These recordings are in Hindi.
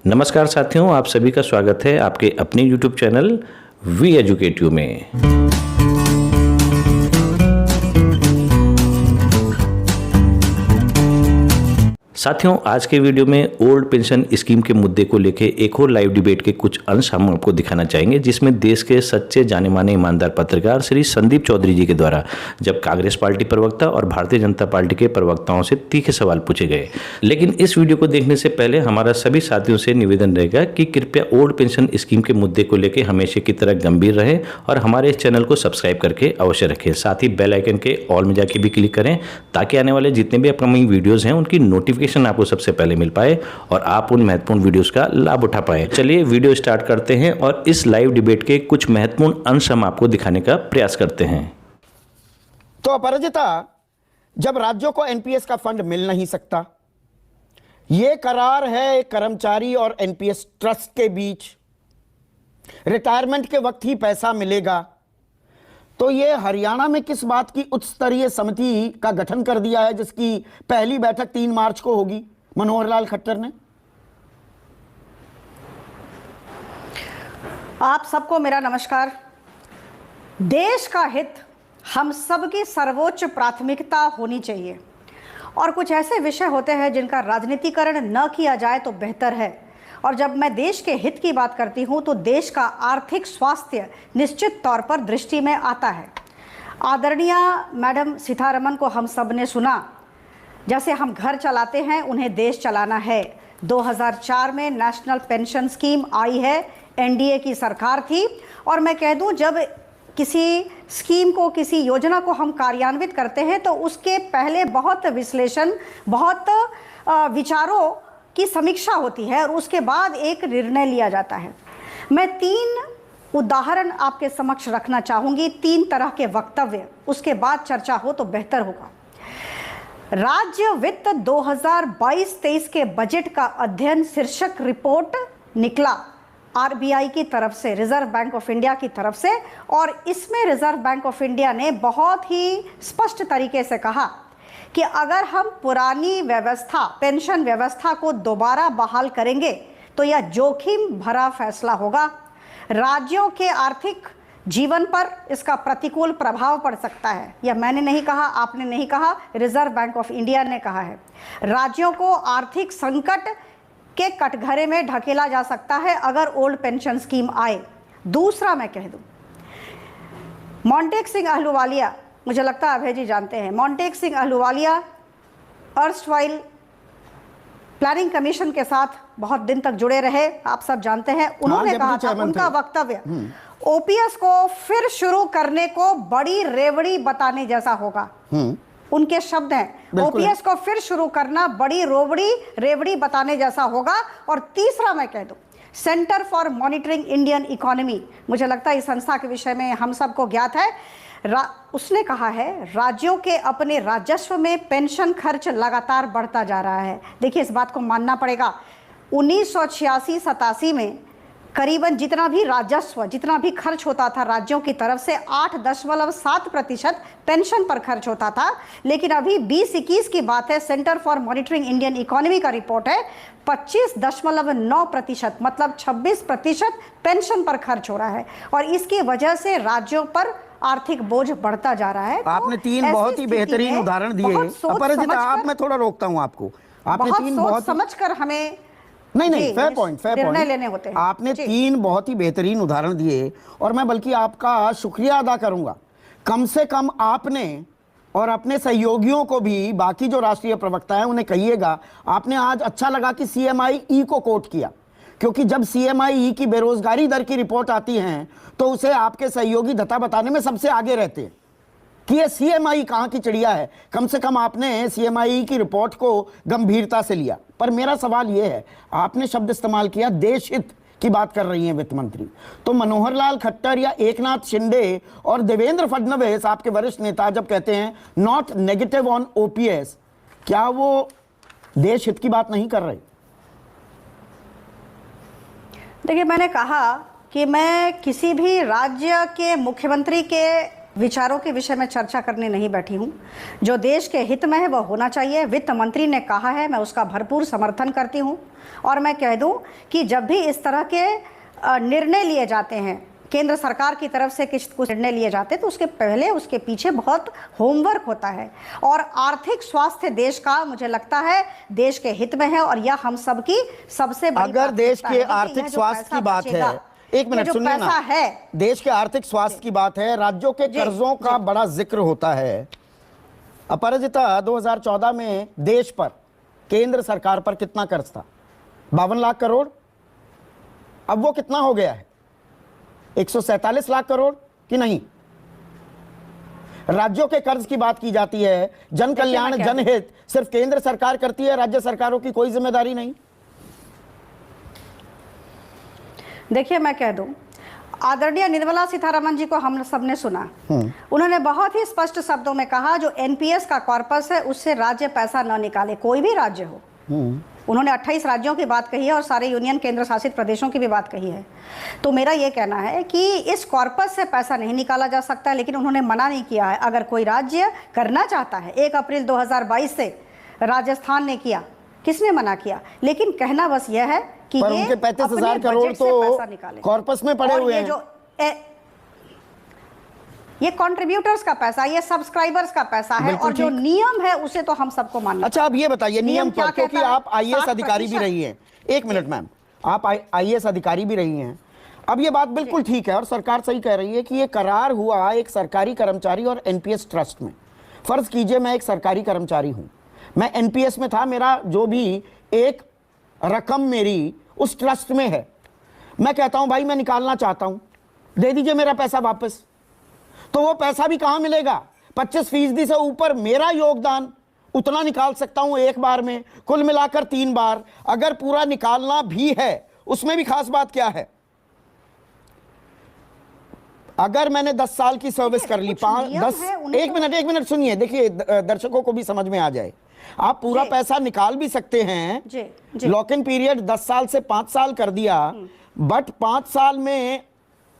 नमस्कार साथियों, आप सभी का स्वागत है आपके अपने YouTube channel we educate you में। साथियों, आज के वीडियो में ओल्ड पेंशन स्कीम के मुद्दे को लेकर एक और लाइव डिबेट के कुछ अंश हम आपको दिखाना चाहेंगे, जिसमें देश के सच्चे जाने माने ईमानदार पत्रकार श्री संदीप चौधरी जी के द्वारा जब कांग्रेस पार्टी प्रवक्ता और भारतीय जनता पार्टी के प्रवक्ताओं से तीखे सवाल पूछे गए। लेकिन इस वीडियो को देखने से पहले हमारा सभी साथियों से निवेदन रहेगा कि कृपया ओल्ड पेंशन स्कीम के मुद्दे को लेकर हमेशा की तरह गंभीर रहे और हमारे इस चैनल को सब्सक्राइब करके अवश्य रखें। साथ ही बेल आइकन के ऑल में जाके भी क्लिक करें ताकि आने वाले जितने भी अपकमिंग वीडियोज हैं उनकी नोटिफिकेशन आपको सबसे पहले मिल पाए और आप उन महत्वपूर्ण वीडियोस का लाभ उठा पाए। चलिए वीडियो स्टार्ट करते हैं और इस लाइव डिबेट के कुछ महत्वपूर्ण अंश हम आपको दिखाने का प्रयास करते हैं। तो अपराजिता, जब राज्यों को एनपीएस का फंड मिल नहीं सकता, यह करार है कर्मचारी और एनपीएस ट्रस्ट के बीच, रिटायरमेंट के वक्त ही पैसा मिलेगा, तो ये हरियाणा में किस बात की उच्च स्तरीय समिति का गठन कर दिया है जिसकी पहली बैठक 3 मार्च को होगी मनोहर लाल खट्टर ने? आप सबको मेरा नमस्कार। देश का हित हम सबकी सर्वोच्च प्राथमिकता होनी चाहिए और कुछ ऐसे विषय होते हैं जिनका राजनीतिकरण न किया जाए तो बेहतर है। और जब मैं देश के हित की बात करती हूं तो देश का आर्थिक स्वास्थ्य निश्चित तौर पर दृष्टि में आता है। आदरणीय मैडम सीतारमन को हम सब ने सुना, जैसे हम घर चलाते हैं उन्हें देश चलाना है। 2004 में नेशनल पेंशन स्कीम आई है, एनडीए की सरकार थी। और मैं कह दूं, जब किसी स्कीम को, किसी योजना को हम कार्यान्वित करते हैं तो उसके पहले बहुत विश्लेषण, बहुत विचारों की समीक्षा होती है और उसके बाद एक निर्णय लिया जाता है। मैं 3 उदाहरण आपके समक्ष रखना चाहूंगी, 3 तरह के वक्तव्य, उसके बाद चर्चा हो तो बेहतर होगा। राज्य वित्त 2022-23 के बजट का अध्ययन शीर्षक रिपोर्ट निकला आरबीआई की तरफ से, रिजर्व बैंक ऑफ इंडिया की तरफ से, और इसमें रिजर्व बैंक ऑफ इंडिया ने बहुत ही स्पष्ट तरीके से कहा कि अगर हम पुरानी व्यवस्था, पेंशन व्यवस्था को दोबारा बहाल करेंगे तो यह जोखिम भरा फैसला होगा। राज्यों के आर्थिक जीवन पर इसका प्रतिकूल प्रभाव पड़ सकता है। यह मैंने नहीं कहा, आपने नहीं कहा, रिजर्व बैंक ऑफ इंडिया ने कहा है। राज्यों को आर्थिक संकट के कटघरे में ढकेला जा सकता है अगर ओल्ड पेंशन स्कीम आए। दूसरा मैं कह दूं, मोंटेक सिंह अहलूवालिया, मुझे लगता है अभय जी जानते हैं, Montek Singh Ahluwalia erstwhile planning commission के साथ बहुत दिन तक जुड़े रहे, आप सब जानते हैं। उन्होंने कहा था, उनका वक्तव्य ओपीएस को फिर शुरू करने को बड़ी रेवड़ी बताने जैसा होगा। उनके शब्द हैं, ओपीएस को फिर शुरू करना बड़ी रेवड़ी बताने जैसा होगा। और तीसरा मैं कह दूं, centre for monitoring Indian economy, मुझे लगता है इस संस्था के विषय में हम सबको ज्ञात है। उसने कहा है राज्यों के अपने राजस्व में पेंशन खर्च लगातार बढ़ता जा रहा है। देखिए, इस बात को मानना पड़ेगा। 1986-87 में करीबन जितना भी राजस्व, जितना भी खर्च होता था राज्यों की तरफ से, 8.7% पेंशन पर खर्च होता था। लेकिन अभी 2021 की बात है, centre for monitoring Indian economy का रिपोर्ट है, 25.9%, मतलब 26% पेंशन पर खर्च हो रहा है। और इसकी वजह से राज्यों पर आर्थिक बोझ बढ़ता जा रहा है। आपने 3 बहुत ही बेहतरीन उदाहरण दिए। अपराजिता, आप, मैं थोड़ा रोकता हूं आपको। आपने 3 बहुत समझकर हमें नहीं, फेयर पॉइंट लेने होते हैं। आपने 3 बहुत ही बेहतरीन उदाहरण दिए और मैं बल्कि आपका शुक्रिया अदा करूंगा। कम से कम आपने और अपने सहयोगियों को भी, बाकी जो राष्ट्रीय प्रवक्ता है उन्हें कहिएगा, आपने आज अच्छा लगा कि सीएमआई को कोट किया, क्योंकि जब सीएमआई की बेरोजगारी दर की रिपोर्ट आती है तो उसे आपके सहयोगी धता बताने में सबसे आगे रहते हैं कि ये सीएमआई कहाँ की चिड़िया है। कम से कम आपने सीएमआई की रिपोर्ट को गंभीरता से लिया। पर मेरा सवाल ये है, आपने शब्द इस्तेमाल किया देश हित की बात कर रही हैं वित्त मंत्री, तो मनोहर लाल खट्टर या एकनाथ शिंदे और देवेंद्र फडणवीस, आपके वरिष्ठ नेता, जब कहते हैं नॉट नेगेटिव ऑन ओपीएस, क्या वो देश हित की बात नहीं कर रहे? देखिए, मैंने कहा कि मैं किसी भी राज्य के मुख्यमंत्री के विचारों के विषय में चर्चा करने नहीं बैठी हूं। जो देश के हित में है वह होना चाहिए। वित्त मंत्री ने कहा है, मैं उसका भरपूर समर्थन करती हूं। और मैं कह दूं कि जब भी इस तरह के निर्णय लिए जाते हैं, केंद्र सरकार की तरफ से कुछ निर्णय लिए जाते हैं, तो उसके पहले उसके पीछे बहुत होमवर्क होता है। और आर्थिक स्वास्थ्य देश का मुझे लगता है देश के हित में है, और यह हम सबकी सबसे बड़ी अगर देश प्राथमिकता के है। आर्थिक स्वास्थ्य की बात है, एक मिनट सुनिए ना, है देश के आर्थिक स्वास्थ्य की बात है, राज्यों के कर्जों का बड़ा जिक्र होता है। अपराजिता, 2014 में देश पर, केंद्र सरकार पर कितना कर्ज था? 52 लाख करोड़। अब वो कितना हो गया है? 147 लाख करोड़ कि नहीं? राज्यों के कर्ज की बात की जाती है। जन कल्याण, जनहित सिर्फ केंद्र सरकार करती है, राज्य सरकारों की कोई जिम्मेदारी नहीं। देखिए, मैं कह दूं, आदरणीय निर्मला सीतारमण जी को हम सबने सुना। उन्होंने बहुत ही स्पष्ट शब्दों में कहा, जो एनपीएस का कॉर्पस है उससे राज्य पैसा न निकाले, कोई भी राज्य हो। उन्होंने 28 राज्यों की बात कही है और सारे यूनियन केंद्र शासित प्रदेशों की भी बात कही है। तो मेरा ये कहना है कि इस कॉर्पस से पैसा नहीं निकाला जा सकता, लेकिन उन्होंने मना नहीं किया है। अगर कोई राज्य करना चाहता है, 1 अप्रैल 2022 से राजस्थान ने किया, किसने मना किया? लेकिन कहना बस यह है कि पर उनके 35,000 करोड़ तो कॉर्पस में पड़े हुए हैं। ये कंट्रीब्यूटर्स का पैसा, ये सब्सक्राइबर्स का पैसा है, और जो नियम है उसे तो हम सबको मानना। अच्छा, अब ये बताइए नियम क्या, क्योंकि आप आईएएस अधिकारी भी रही हैं। एक मिनट मैम, आप आईएएस अधिकारी भी रही हैं। अब ये बात बिल्कुल ठीक है और सरकार सही कह रही है कि ये करार हुआ एक सरकारी कर्मचारी और एनपीएस ट्रस्ट में। फर्ज कीजिए मैं एक सरकारी कर्मचारी हूं, मैं एनपीएस में था, मेरा जो भी एक रकम मेरी उस ट्रस्ट में है, मैं कहता हूं भाई मैं निकालना चाहता हूं, दे दीजिए मेरा पैसा वापस। तो वो पैसा भी कहां मिलेगा? 25% से ऊपर मेरा योगदान, उतना निकाल सकता हूं एक बार में, कुल मिलाकर 3 बार। अगर पूरा निकालना भी है, उसमें भी खास बात क्या है, अगर मैंने 10 साल की सर्विस कर ली, 5-10, एक मिनट सुनिए, देखिए दर्शकों को भी समझ में आ जाए। आप पूरा पैसा निकाल भी सकते हैं। लॉक इन पीरियड 10 साल से 5 साल कर दिया, बट 5 साल में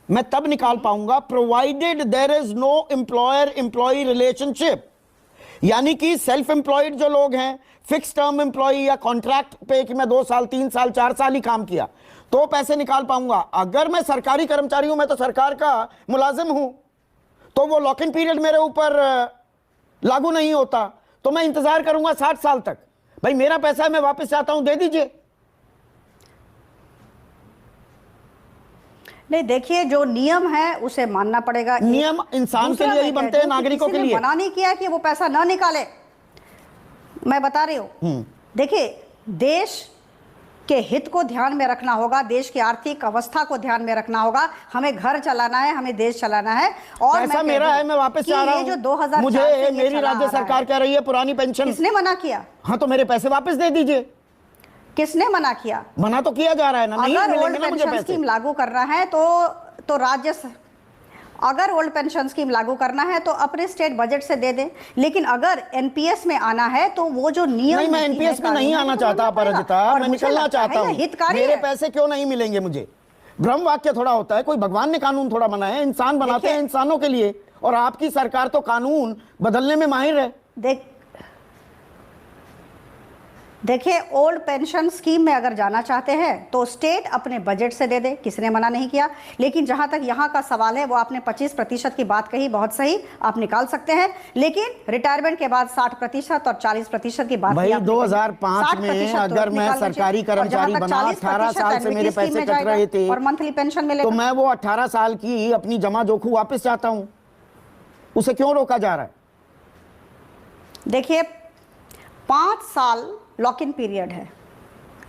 मैं तब निकाल पाऊंगा provided there is no employer employee relationship. यानी कि सेल्फ एम्प्लॉयड जो लोग हैं, फिक्स टर्म एम्प्लॉई या कॉन्ट्रैक्ट पे कि मैं 2 साल 3 साल 4 साल ही काम किया, तो पैसे निकाल पाऊंगा। अगर मैं सरकारी कर्मचारी हूं, मैं तो सरकार का मुलाजिम हूं, तो वो लॉक इन पीरियड मेरे ऊपर लागू नहीं होता, तो मैं इंतजार करूंगा 60 साल तक। भाई मेरा पैसा है, मैं वापस चाहता हूं, दे दीजिए। नहीं, देखिए जो नियम है उसे मानना पड़ेगा। नियम इंसान के लिए ही बनते हैं, नागरिकों के लिए। मना नहीं किया कि वो पैसा ना निकाले, मैं बता रही हूं। देखिए, देश के हित को ध्यान में रखना होगा, देश की आर्थिक अवस्था को ध्यान में रखना होगा। हमें घर चलाना है, हमें देश चलाना है। और पैसा मेरा है, मैं वापस चाह रहा हूं। जो 2004 मुझे मेरी राज्य सरकार कह रही है पुरानी पेंशन। किसने मना किया? हाँ, तो मेरे पैसे वापस दे दीजिए। किसने मना किया? मना तो किया जा रहा है ना, नहीं मिलेंगे ना मुझे पैसे। स्कीम लागू करना है तो राज्य, अगर ओल्ड पेंशन स्कीम लागू करना है तो अपने स्टेट बजट से दे दें, लेकिन अगर एनपीएस में आना है तो वो जो नियम नहीं, मैं एनपीएस में नहीं आना चाहता अपराजिता, मैं निकलना चाहता हूँ। मेरे पैसे क्यों नहीं मिलेंगे मुझे? ब्रह्म वाक्य थोड़ा होता है, कोई भगवान ने कानून थोड़ा बनाया है, इंसान बनाते हैं इंसानों के लिए, और आपकी सरकार तो कानून बदलने में माहिर है। देखिए, ओल्ड पेंशन स्कीम में अगर जाना चाहते हैं तो स्टेट अपने बजट से दे दे, किसने मना नहीं किया। लेकिन जहां तक यहां का सवाल है, वो आपने 25% की बात कही, बहुत सही, आप निकाल सकते हैं। लेकिन रिटायरमेंट के बाद 60% और 40% की बात। भाई 2005 में अगर मैं सरकारी कर्मचारी बना, 18 साल से मेरे पैसे कट रहे थे और मंथली पेंशन मिलेगा, तो मैं वो 18 साल की अपनी जमा जोखू वापस चाहता हूं, उसे क्यों रोका जा रहा है? देखिए, 5 साल लॉक इन पीरियड है,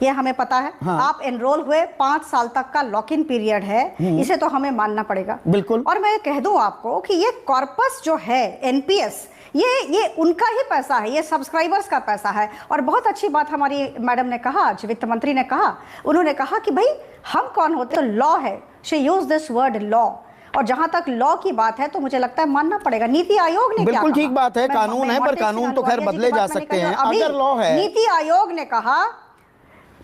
ये हमें पता है। हाँ। आप एनरोल हुए, 5 साल तक का लॉक इन पीरियड है, इसे तो हमें मानना पड़ेगा। बिल्कुल। और मैं कह दूं आपको कि ये कॉर्पस जो है एनपीएस, ये उनका ही पैसा है, ये सब्सक्राइबर्स का पैसा है। और बहुत अच्छी बात हमारी मैडम ने कहा, आज वित्त मंत्री ने कहा, उन्होंने कहा कि भाई हम कौन होते, तो लॉ है, she use this word law. और जहां तक लॉ की बात है तो मुझे लगता है मानना पड़ेगा। नीति आयोग ने बिल्कुल ठीक बात है, कानून है, पर कानून तो खैर बदले जा सकते हैं। अगर लॉ है, नीति आयोग ने कहा,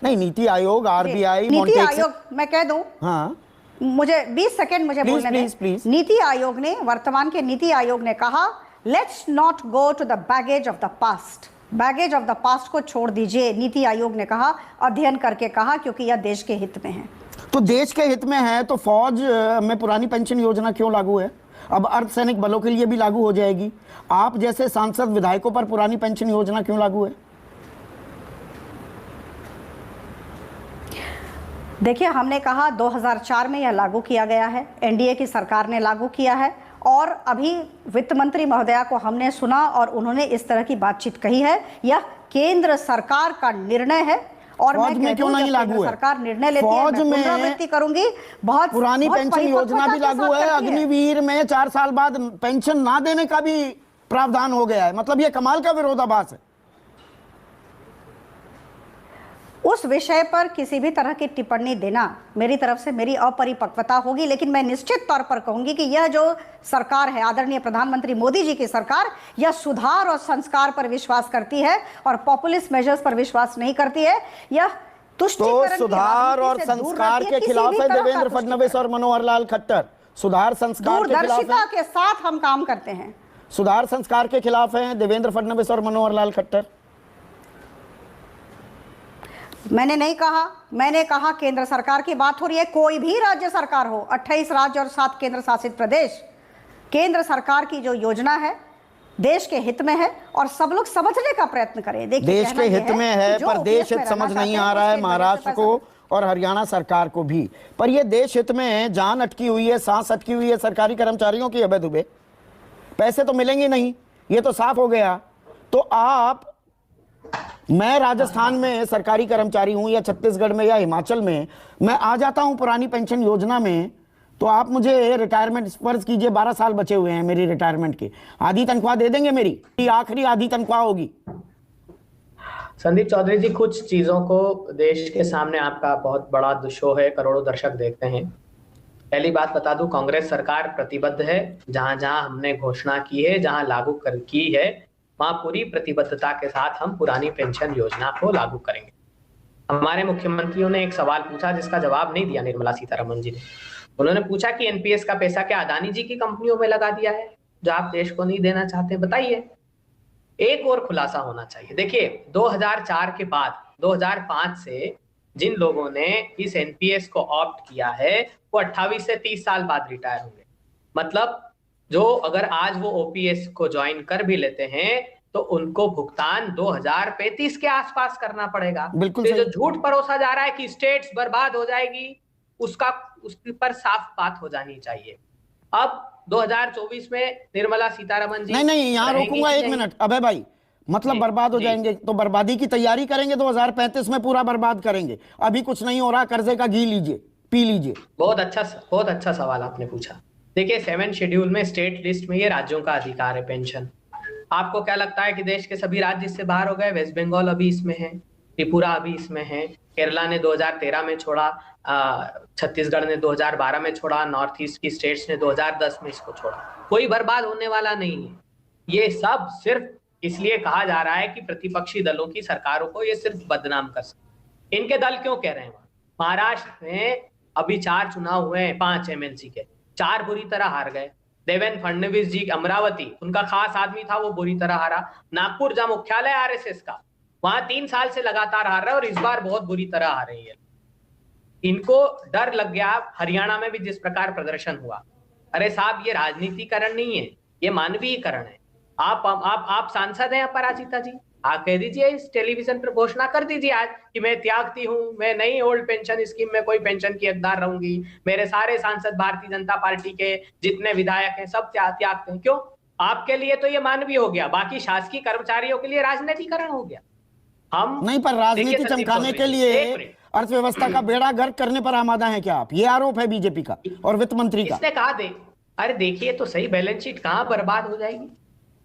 नहीं नीति आयोग, आरबीआई, नीति आयोग, मैं कह दूं, हाँ, मुझे 20 सेकंड मुझे बोलने दें। प्लीज। नीति आयोग ने, वर्तमान के नीति आयोग ने कहा, let's not go to the baggage of the past. Baggage of the past को छोड़ दीजिए, नीति आयोग ने कहा, अध्ययन करके कहा, क्योंकि यह देश के हित में है। तो देश के हित में है तो फौज में पुरानी पेंशन योजना क्यों लागू है? अब अर्धसैनिक बलों के लिए भी लागू हो जाएगी। आप जैसे सांसद विधायकों पर पुरानी पेंशन योजना क्यों लागू है? देखिए, हमने कहा 2004 में यह लागू किया गया है, एनडीए की सरकार ने लागू किया है, और अभी वित्त मंत्री महोदया को हमने सुना और उन्होंने इस तरह की बातचीत कही है। यह केंद्र सरकार का निर्णय है और फौज में क्यों नहीं लागू है? सरकार निर्णय लेती है, फौज मैं में पुनरावृत्ति करूंगी। बहुत पुरानी बहुत पेंशन योजना भी परिपक्वता के लागू साथ है। करती अग्निवीर में 4 साल बाद पेंशन ना देने का भी प्रावधान हो गया है। मतलब ये कमाल का विरोधाभास है। उस विषय पर किसी भी तरह की टिप्पणी देना मेरी तरफ से मेरी अपरिपक्वता होगी, लेकिन मैं निश्चित तौर पर कहूंगी कि यह जो सरकार है, आदरणीय प्रधानमंत्री मोदी जी की सरकार, यह सुधार और संस्कार पर विश्वास करती है और पॉपुलिस्ट मेजर्स पर विश्वास नहीं करती है। यह तो तुष्टीकरण की सुधार और राजनीति से दूर संस्कार रहती है, के किसी खिलाफ भी है तरह का देवेंद्र फडणवीस और मनोहर लाल खट्टर। सुधार संस्कार के खिलाफ दूरदर्शिता है। के साथ हम काम करते हैं। सुधार संस्कार के खिलाफ हैं देवेंद्र फडणवीस और मनोहर लाल खट्टर। मैंने नहीं कहा, मैंने कहा केंद्र सरकार की बात हो रही है, कोई भी राज्य सरकार हो, 28 राज्य और 7 केंद्र शासित प्रदेश, केंद्र सरकार की जो योजना है देश के हित में है और सब लोग समझने का प्रयत्न करें। देखिए, देश के हित में है पर देश हित समझ नहीं आ रहा है महाराष्ट्र को और हरियाणा सरकार को भी। पर ये देश हित में जान अटकी हुई है, सांस अटकी हुई है सरकारी कर्मचारियों की अबे दुबे। पैसे तो मिलेंगे नहीं, ये तो साफ हो गया। तो मैं राजस्थान में सरकारी कर्मचारी हूं या छत्तीसगढ़ में या हिमाचल में, मैं आ जाता हूं पुरानी पेंशन योजना में, तो आप मुझे रिटायरमेंट फर्ज कीजिए 12 साल बचे हुए हैं मेरी रिटायरमेंट के, आधी तनख्वाह दे देंगे? मेरी आखिरी आधी तनख्वाह होगी। संदीप चौधरी जी, कुछ चीजों को देश के सामने आपका बहुत बड़ा शो है, करोड़ों दर्शक देखते हैं। पहली बात बता दूं, कांग्रेस सरकार प्रतिबद्ध है, जहां जहां हमने घोषणा की है, जहां लागू की है, वहां पूरी प्रतिबद्धता के साथ हम पुरानी पेंशन योजना को लागू करेंगे। हमारे मुख्यमंत्रियों ने एक सवाल पूछा जिसका जवाब नहीं दिया निर्मला सीतारमण जी ने। उन्होंने पूछा कि एनपीएस का पैसा क्या अदानी जी की कंपनियों में लगा दिया है जो आप देश को नहीं देना चाहते? बताइए। एक और खुलासा होना चाहिए। देखिए, 2004 के बाद 2005 से जिन लोगों ने इस एनपीएस को ऑप्ट किया है वो 28 से 30 साल बाद रिटायर होंगे। मतलब जो अगर आज वो ओपीएस को ज्वाइन कर भी लेते हैं तो उनको भुगतान 2035 के आसपास करना पड़ेगा। बिल्कुल तो जो झूठ परोसा जा रहा है कि स्टेट्स बर्बाद हो जाएगी, उस पर साफ बात हो जानी चाहिए। अब 2024 में निर्मला सीतारमण जी नहीं, यहाँ रोकूंगा 1 मिनट अभय भाई। मतलब बर्बाद हो जाएंगे तो बर्बादी की तैयारी करेंगे, 2035 में पूरा बर्बाद करेंगे। अभी कुछ नहीं हो रहा, कर्जे का घी लीजिए, पी लीजिए। बहुत अच्छा सवाल आपने पूछा। देखिए, 7 शेड्यूल में स्टेट लिस्ट में ये राज्यों का अधिकार है पेंशन। आपको क्या लगता है कि देश के सभी राज्य इससे बाहर हो गए? वेस्ट बंगाल अभी इसमें है, त्रिपुरा अभी इसमें है, केरला ने 2013 में छोड़ा, छत्तीसगढ़ ने 2012 में छोड़ा, नॉर्थ ईस्ट की स्टेट्स ने 2010 में इसको छोड़ा। कोई बर्बाद होने वाला नहीं है। ये सब सिर्फ इसलिए कहा जा रहा है कि प्रतिपक्षी दलों की सरकारों को ये सिर्फ बदनाम कर सके। इनके दल क्यों कह रहे हैं? महाराष्ट्र में अभी 4 चुनाव हुए हैं 5 एमएलसी के, 4 बुरी तरह हार गए। देवेंद्र फडणवीस जी अमरावती, उनका खास आदमी था, वो बुरी तरह हारा। नागपुर जहां मुख्यालय आरएसएस का, वहां 3 साल से लगातार हार रहा है और इस बार बहुत बुरी तरह हार रही है। इनको डर लग गया हरियाणा में भी जिस प्रकार प्रदर्शन हुआ। अरे साहब, ये राजनीतिकरण नहीं है, ये मानवीयकरण है। आप सांसद हैं अपराजिता जी, आप कह दीजिए, इस टेलीविजन पर घोषणा कर दीजिए आज कि मैं त्यागती हूं, मैं नई ओल्ड पेंशन स्कीम में कोई पेंशन की हकदार रहूंगी, मेरे सारे सांसद भारतीय जनता पार्टी के जितने विधायक हैं सब त्यागते हैं। क्यों? आपके लिए तो ये मानवीय हो गया, बाकी शासकीय कर्मचारियों के लिए राजनीतिकरण हो गया। हम नहीं, पर राजनीति चमकाने के लिए अर्थव्यवस्था का बेड़ा गर्क करने पर आमादा है क्या आप? ये आरोप है बीजेपी का और वित्त मंत्री का। इसने कहा अरे देखिए तो सही, बैलेंस शीट कहां बर्बाद हो जाएगी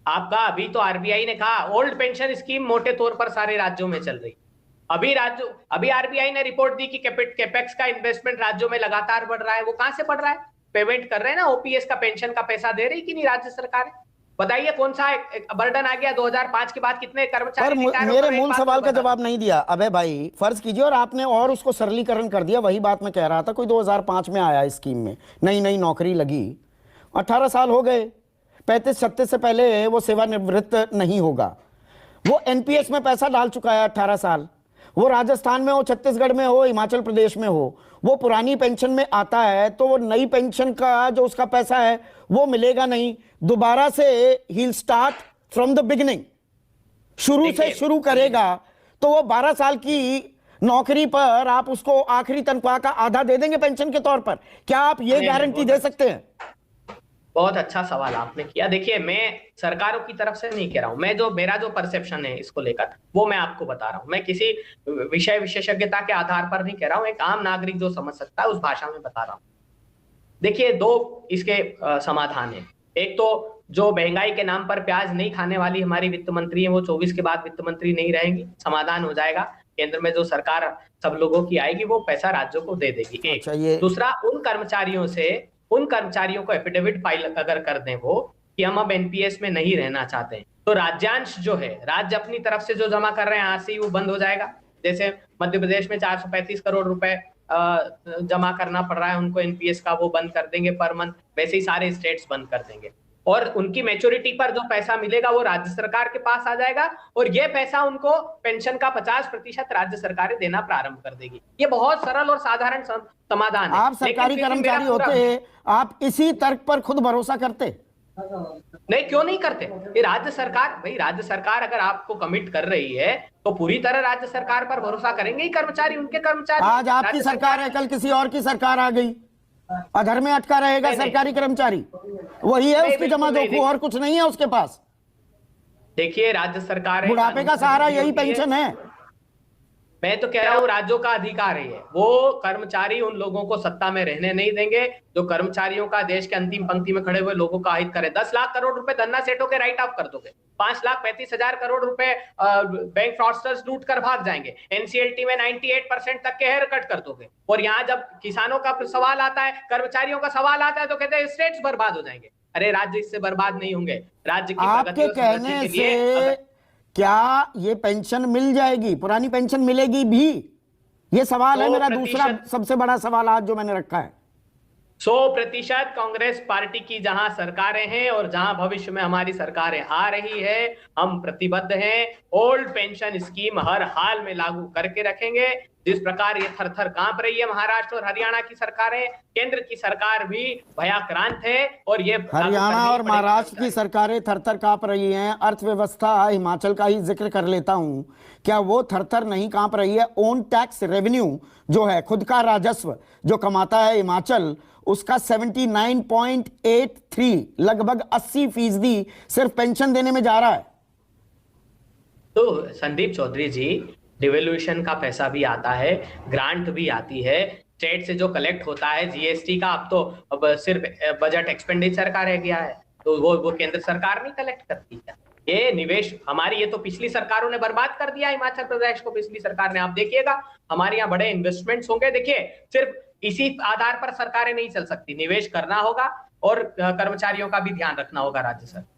आपका? अभी तो आरबीआई ने कहा ओल्ड पेंशन स्कीम मोटे तौर पर सारे राज्यों में चल रही। अभी आरबीआई ने रिपोर्ट दी कि कैपेक्स का इन्वेस्टमेंट राज्यों में लगातार बढ़ रहा है। वो कहां से बढ़ रहा है? पेमेंट कर रहे हैं ना, ओपीएस का पेंशन का पैसा दे रही कि नहीं राज्य सरकार? बताइए कौन सा बर्डन आ गया 2005 के बाद, कितने पर कर्मचारी रिटायर हो मेरे गए? एक मूल बात सवाल तो का बता जवाब नहीं दिया अबे भाई। फर्ज कीजिए और आपने और उसको सरलीकरण कर दिया, वही बात मैं कह रहा था। कोई 2005 में आया स्कीम में, नई नई नौकरी लगी, 18 साल हो गए, 35-36 से पहले वो सेवानिवृत्त नहीं होगा। वो एनपीएस में पैसा डाल चुका है 18 साल, वो राजस्थान में हो, छत्तीसगढ़ में हो, हिमाचल प्रदेश में हो, वो पुरानी पेंशन में आता है तो वो नई पेंशन का जो उसका पैसा है वो मिलेगा नहीं, दोबारा से he will start from the beginning, शुरू से शुरू करेगा। तो वो 12 साल की नौकरी पर आप उसको आखिरी तनख्वाह का आधा दे देंगे पेंशन के तौर पर? क्या आप ये गारंटी दे सकते हैं? बहुत अच्छा सवाल आपने किया। देखिए, मैं सरकारों की तरफ से नहीं कह रहा हूं, मैं जो मेरा जो परसेप्शन है इसको लेकर वो मैं आपको बता रहा हूं। मैं किसी विषय विशेषज्ञता के आधार पर नहीं कह रहा हूं, एक आम नागरिक जो समझ सकता है उस भाषा में बता रहा हूं। देखिए, दो इसके समाधान है। एक तो जो महंगाई के नाम पर प्याज नहीं खाने वाली हमारी वित्त मंत्री है, वो 24 के बाद वित्त मंत्री नहीं रहेंगी, समाधान हो जाएगा। केंद्र में जो सरकार सब लोगों की आएगी वो पैसा राज्यों को दे देगी। एक दूसरा, उन कर्मचारियों को एफिडेविट फाइल अगर कर दें वो कि हम अब एनपीएस में नहीं रहना चाहते हैं, तो राज्यांश जो है, राज्य अपनी तरफ से जो जमा कर रहे हैं आज से ही वो बंद हो जाएगा। जैसे मध्य प्रदेश में 435 करोड़ रुपए जमा करना पड़ रहा है उनको एनपीएस का, वो बंद कर देंगे पर मंथ, वैसे ही सारे स्टेट्स बंद कर देंगे। और उनकी मैच्योरिटी पर जो पैसा मिलेगा वो राज्य सरकार के पास आ जाएगा और ये पैसा उनको पेंशन का 50% राज्य सरकारें देना प्रारंभ कर देगी। ये बहुत सरल और साधारण समाधान है। आप सरकारी कर्मचारी होते, आप इसी तर्क पर खुद भरोसा करते? नहीं, क्यों नहीं करते? ये राज्य सरकार, भाई राज्य सरकार अगर आपको कमिट कर रही है तो पूरी तरह राज्य सरकार पर भरोसा करेंगे ही कर्मचारी, उनके कर्मचारी। आज आपकी सरकार है, कल किसी और की सरकार आ गई, अधर में अटका रहेगा सरकारी कर्मचारी, वही है उसकी जमा जोखू, और कुछ नहीं है उसके पास। देखिए, राज्य सरकार, बुढ़ापे का सहारा यही पेंशन है। मैं तो कह रहा हूं राज्यों का अधिकार है ये, वो कर्मचारी उन लोगों को सत्ता में रहने नहीं देंगे जो कर्मचारियों का, देश के अंतिम पंक्ति में खड़े हुए लोगों का हित करे। 10 लाख करोड़ रुपए धन्ना सेठों के राइट ऑफ कर दोगे, 5,35,000 करोड़ रुपए बैंक फ्रॉडस्टर्स लूट कर भाग जाएंगे, एनसीएलटी में 98% तक के हेयर कट कर दोगे। और यहाँ जब किसानों का सवाल आता है, कर्मचारियों का सवाल आता है तो कहते हैं स्टेट्स बर्बाद हो जाएंगे। अरे राज्य इससे बर्बाद नहीं होंगे। राज्य की आपके कहने से क्या ये पेंशन मिल जाएगी, पुरानी पेंशन मिलेगी भी? ये सवाल है मेरा दूसरा सबसे बड़ा सवाल आज जो मैंने रखा है। 100% कांग्रेस पार्टी की जहां सरकारें हैं और जहां भविष्य में हमारी सरकारें आ रही है, हम प्रतिबद्ध हैं, ओल्ड पेंशन स्कीम हर हाल में लागू करके रखेंगे। जिस प्रकार ये थर-थर कांप रही है महाराष्ट्र और हरियाणा की सरकारें, केंद्र की सरकार भी भयाक्रांत है और ये हरियाणा और महाराष्ट्र की सरकारें थर-थर कांप रही हैं। अर्थव्यवस्था हिमाचल का ही जिक्र कर लेता हूं, क्या वो थर-थर नहीं कांप रही है? ओन टैक्स रेवेन्यू जो है, खुद का राजस्व जो कमाता है हिमाचल, उसका 79.83 लगभग 80% सिर्फ पेंशन देने में जा रहा है। तो संदीप चौधरी जी, डिवैल्यूएशन का पैसा भी आता है, ग्रांट भी आती है, स्टेट से जो कलेक्ट होता है जीएसटी का, अब सिर्फ बजट एक्सपेंडिचर का रह गया है, तो वो केंद्र सरकार नहीं कलेक्ट करती क्या? ये निवेश हमारी, ये तो पिछली सरकारों ने बर्बाद कर दिया हिमाचल प्रदेश को, पिछली सरकार ने। आप देखिएगा हमारे यहाँ बड़े इन्वेस्टमेंट्स होंगे। देखिए, सिर्फ इसी आधार पर सरकारें नहीं चल सकती, निवेश करना होगा और कर्मचारियों का भी ध्यान रखना होगा राज्य सरकार।